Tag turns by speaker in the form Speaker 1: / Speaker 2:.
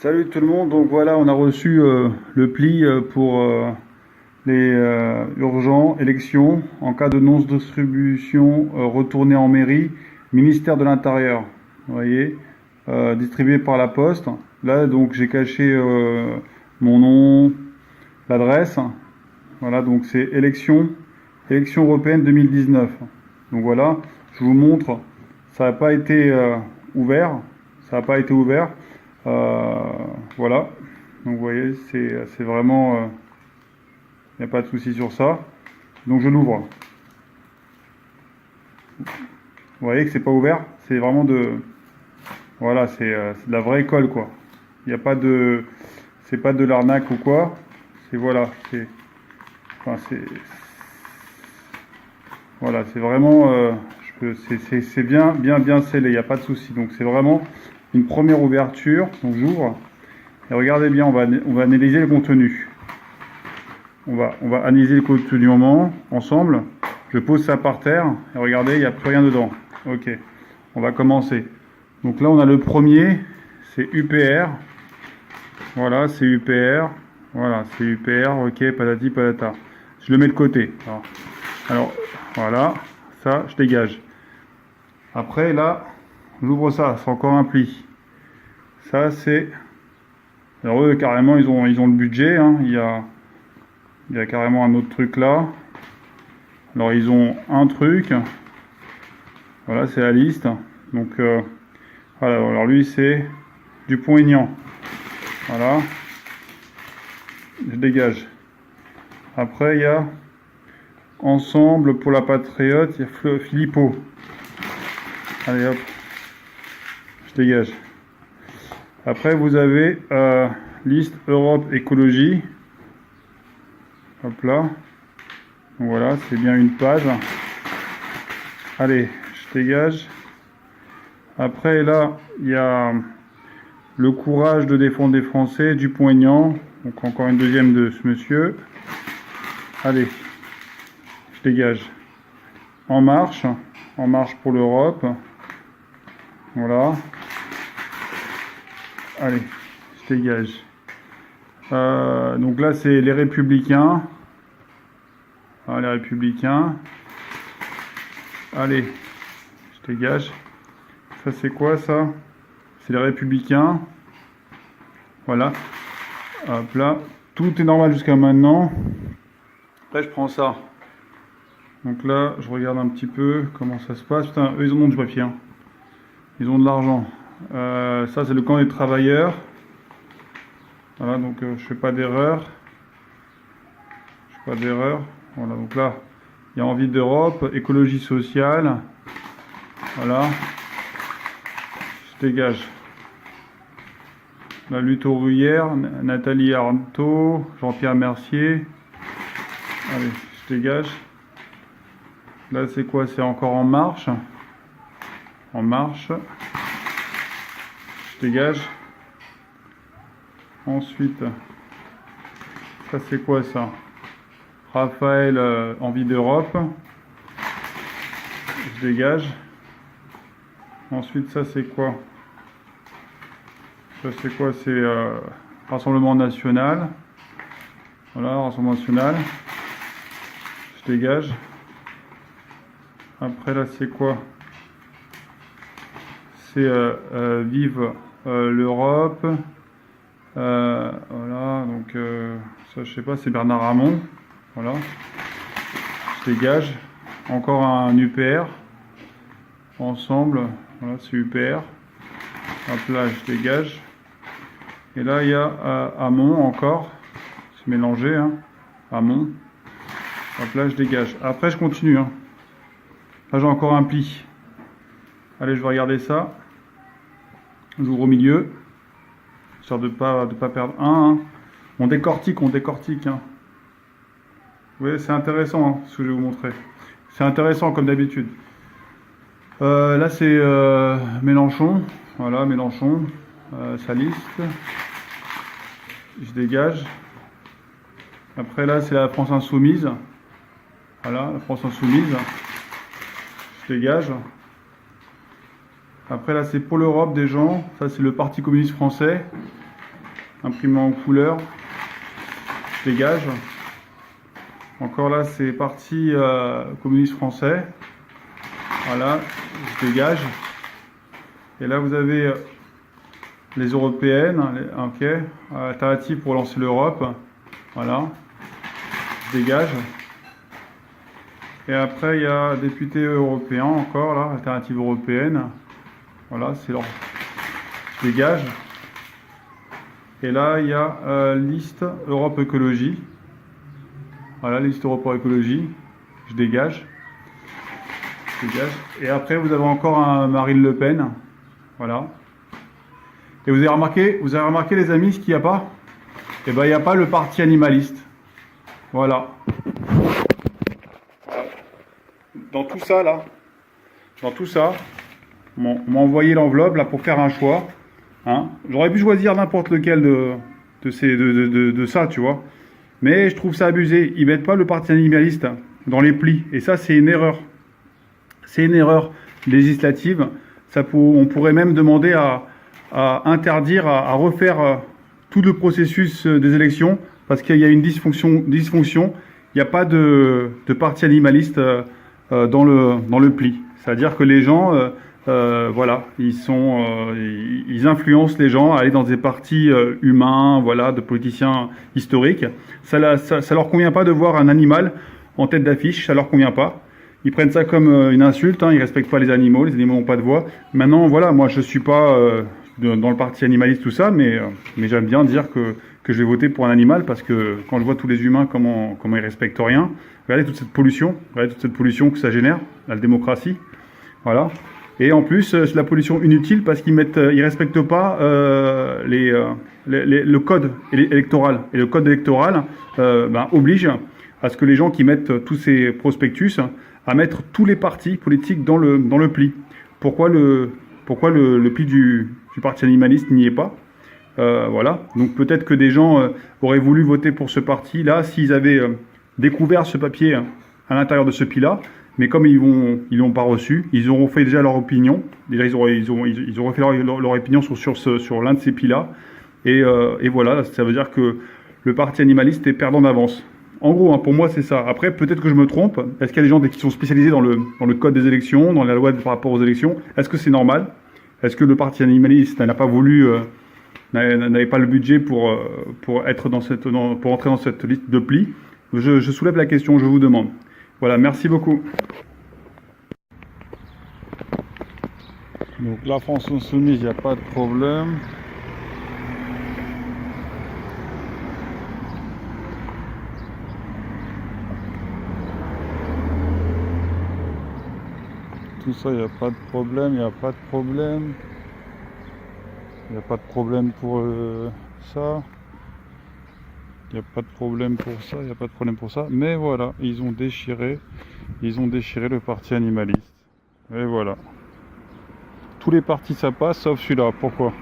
Speaker 1: Salut tout le monde, donc voilà, on a reçu le pli pour les urgents, élections, en cas de non-distribution, retourner en mairie, ministère de l'Intérieur, vous voyez, distribué par la poste. Là, donc j'ai caché mon nom, l'adresse, voilà, donc c'est élection européenne 2019. Donc voilà, je vous montre, ça n'a pas été ouvert, ça n'a pas été ouvert. Voilà, donc vous voyez, c'est vraiment, il n'y a pas de souci sur ça. Donc je l'ouvre. Vous voyez que c'est pas ouvert, c'est vraiment voilà, c'est de la vraie école quoi. Il n'y a pas de, c'est pas de l'arnaque ou quoi. C'est voilà, enfin voilà, c'est vraiment, c'est bien scellé, il n'y a pas de souci. Donc c'est vraiment une première ouverture. Donc j'ouvre. Et regardez bien, on va analyser le contenu. On va analyser le contenu ensemble. Je pose ça par terre et regardez, il n'y a plus rien dedans. Ok, on va commencer. Donc là, on a le premier, c'est UPR. Voilà, c'est UPR. Voilà, c'est UPR. Ok, patati patata. Je le mets de côté. Alors voilà, ça, je dégage. Après, là, j'ouvre ça, c'est encore un pli. Ça, c'est... Alors eux, carrément, ils ont le budget. Hein. Il y a carrément un autre truc là. Alors ils ont un truc. Voilà, c'est la liste. Donc voilà, alors lui c'est Dupont-Aignan. Voilà. Je dégage. Après il y a Ensemble pour la Patriote, il y a Philippot. Allez hop. Je dégage. Après vous avez liste Europe Écologie. Hop là. Donc voilà, c'est bien une page. Allez, je dégage. Après là, il y a le courage de défendre les Français, Dupont-Aignan. Donc encore une deuxième de ce monsieur. Allez, je dégage. En marche pour l'Europe. Voilà. Allez, je dégage. Donc là, c'est les Républicains. Ah, les Républicains. Allez, je dégage. Ça, c'est quoi, ça? C'est les Républicains. Voilà. Hop là. Tout est normal jusqu'à maintenant. Après, je prends ça. Donc là, je regarde un petit peu comment ça se passe. Putain, eux, ils en ont du papier. Hein. Ils ont de l'argent. Ça, c'est le camp des travailleurs. Voilà, donc je fais pas d'erreur. Voilà, donc là, il y a envie d'Europe, écologie sociale. Voilà. Je dégage. La lutte aux Bruyères, Nathalie Arthaud, Jean-Pierre Mercier. Allez, je dégage. Là, c'est quoi? C'est encore En Marche. En Marche. Je dégage. Ensuite, ça c'est quoi ça? Raphaël, Envie d'Europe. Je dégage. Ensuite, ça c'est quoi? Ça c'est quoi? C'est Rassemblement National. Voilà, Rassemblement National. Je dégage. Après là c'est quoi? C'est Vive l'Europe. Voilà, donc ça je sais pas, c'est Bernard Hamon. Voilà, je dégage. Encore un UPR. Ensemble, voilà, c'est UPR. Hop là, je dégage. Et là, il y a Hamon encore. C'est mélangé, hein. Hamon. Hop là, je dégage. Après, je continue. Hein. Là, j'ai encore un pli. Allez, je vais regarder ça. J'ouvre au milieu. Histoire de pas perdre un. Hein. On décortique. Hein. Vous voyez, c'est intéressant hein, ce que je vais vous montrer. C'est intéressant comme d'habitude. Là, c'est Mélenchon. Voilà, Mélenchon. Sa liste. Je dégage. Après, là, c'est la France Insoumise. Voilà, la France Insoumise. Je dégage. Après, là, c'est pour l'Europe des gens. Ça, c'est le Parti communiste français. imprimé en couleur. Je dégage. Encore là, c'est parti communiste français. Voilà, je dégage. Et là, vous avez les européennes, ok, alternative pour lancer l'Europe. Voilà, je dégage. Et après, il y a député européen encore, là, alternative européenne. Voilà, c'est leur... Je dégage. Et là, il y a liste Europe Écologie. Voilà, liste Europe Écologie. Je dégage. Je dégage. Et après, vous avez encore un Marine Le Pen. Voilà. Et vous avez remarqué les amis, ce qu'il n'y a pas? Eh ben, il n'y a pas le parti animaliste. Voilà. Dans tout ça, là, dans tout ça, on m'a envoyé l'enveloppe là pour faire un choix. Hein. J'aurais pu choisir n'importe lequel de ça, tu vois. Mais je trouve ça abusé. Ils mettent pas le parti animaliste dans les plis. Et ça, c'est une erreur. C'est une erreur législative. On pourrait même demander à interdire, à refaire tout le processus des élections parce qu'il y a une dysfonction. Il n'y a pas de parti animaliste dans le pli. C'est-à-dire que les gens, voilà, ils influencent les gens à aller dans des partis humains, voilà, de politiciens historiques. Ça leur convient pas de voir un animal en tête d'affiche, ça leur convient pas. Ils prennent ça comme une insulte, hein, ils respectent pas les animaux n'ont pas de voix. Maintenant, voilà, moi je suis pas dans le parti animaliste tout ça, mais j'aime bien dire que je vais voter pour un animal parce que quand je vois tous les humains comment ils respectent rien, regardez toute cette pollution que ça génère, la démocratie, voilà. Et en plus, c'est la pollution inutile parce qu'ils respectent pas le code électoral. Et le code électoral oblige à ce que les gens qui mettent tous ces prospectus à mettre tous les partis politiques dans le pli. Pourquoi le pli du parti animaliste n'y est pas? Voilà. Donc peut-être que des gens auraient voulu voter pour ce parti-là s'ils avaient découvert ce papier à l'intérieur de ce pli-là. Mais comme ils l'ont pas reçu, ils auront fait déjà leur opinion. Déjà, ils auront fait leur opinion sur l'un de ces plis-là. Et voilà, ça veut dire que le parti animaliste est perdant d'avance. En gros, hein, pour moi, c'est ça. Après, peut-être que je me trompe. Est-ce qu'il y a des gens qui sont spécialisés dans le code des élections, dans la loi par rapport aux élections? Est-ce que c'est normal? Est-ce que le parti animaliste n'a pas voulu, n'avait pas le budget pour entrer dans cette liste de plis? Je soulève la question, je vous demande. Voilà, merci beaucoup. Donc la France insoumise, il n'y a pas de problème. Tout ça, il n'y a pas de problème, il n'y a pas de problème. Il n'y a pas de problème pour ça. Il n'y a pas de problème pour ça, il n'y a pas de problème pour ça. Mais voilà, ils ont déchiré le parti animaliste. Et voilà. Tous les partis ça passe, sauf celui-là. Pourquoi ?